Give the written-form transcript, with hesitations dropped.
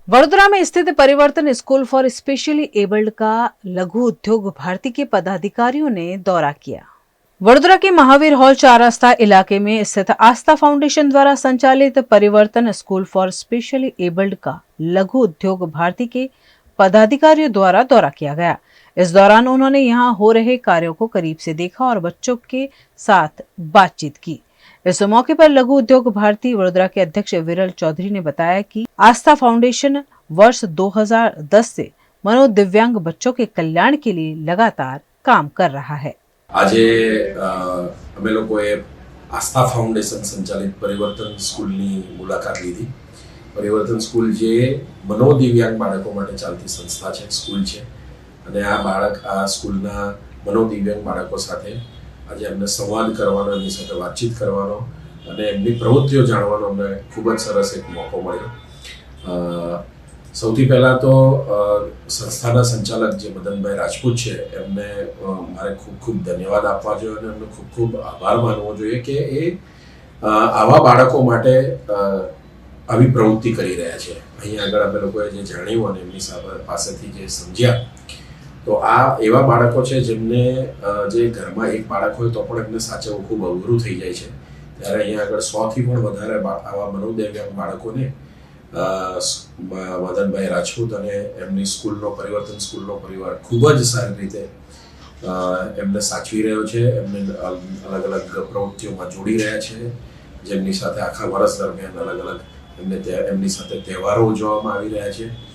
वडोदरा में स्थित परिवर्तन स्कूल फॉर स्पेशली एबल्ड का लघु उद्योग भारती के पदाधिकारियों ने दौरा किया। वडोदरा के महावीर हॉल 4 रास्ता इलाके में स्थित आस्था फाउंडेशन द्वारा संचालित परिवर्तन स्कूल फॉर स्पेशली एबल्ड का लघु उद्योग भारती के पदाधिकारियों द्वारा दौरा किया गया। इस दौरान उन्होंने यहां हो रहे कार्यों को करीब से देखा और बच्चों के साथ बातचीत की। इस मौके पर लघु उद्योग भारती वडोदरा के अध्यक्ष विरल चौधरी ने बताया कि आस्था फाउंडेशन वर्ष 2010 से मनोदिव्यांग बच्चों के कल्याण के लिए लगातार काम कर रहा है। આજે અમે લોકોએ આસ્થા ફાઉન્ડેશન સંચાલિત પરિવર્તન સ્કૂલની મુલાકાત લીધી। પરિવર્તન સ્કૂલ જે મનોદિવ્યાંગ બાળકો માટે ચાલતી સંસ્થા છે, સ્કૂલ છે અને આ સ્કૂલના મનોદિવ્યાંગ બાળકો સાથે આજે અમને સંવાદ કરવાનો, એમની સાથે વાતચીત કરવાનો અને એમની પ્રવૃત્તિઓ જાણવાનો અમને ખૂબ જ સરસ એક મોકો મળ્યો। સૌથી પહેલાં તો સંસ્થાના સંચાલક જે મદનભાઈ રાજપૂત છે એમને મારે ખૂબ ખૂબ ધન્યવાદ આપવા જોઈએ અને એમનો ખૂબ ખૂબ આભાર માનવો જોઈએ કે એ આવા બાળકો માટે આવી પ્રવૃત્તિ કરી રહ્યા છે। અહીં આગળ અમે લોકોએ જે જાણ્યું અને એમની પાસેથી જે સમજ્યા તો આ એવા બાળકો છે જેમને જે ઘરમાં એક બાળક હોય તો પણ એમને સાચવવું ખૂબ અઘરું થઈ જાય છે, ત્યારે અહીંયા આગળ 100થી પણ વધારે આવા મનોદિવ્યાંગ બાળકોને મદનભાઈ રાજપૂત અને એમની સ્કૂલનો પરિવર્તન સ્કૂલનો પરિવાર ખૂબ જ સારી રીતે એમને સાચવી રહ્યો છે, એમને અલગ અલગ પ્રવૃત્તિઓમાં જોડી રહ્યા છે, જેમની સાથે આખા વર્ષ દરમિયાન અલગ અલગ એમની સાથે તહેવારો ઉજવવામાં આવી રહ્યા છે।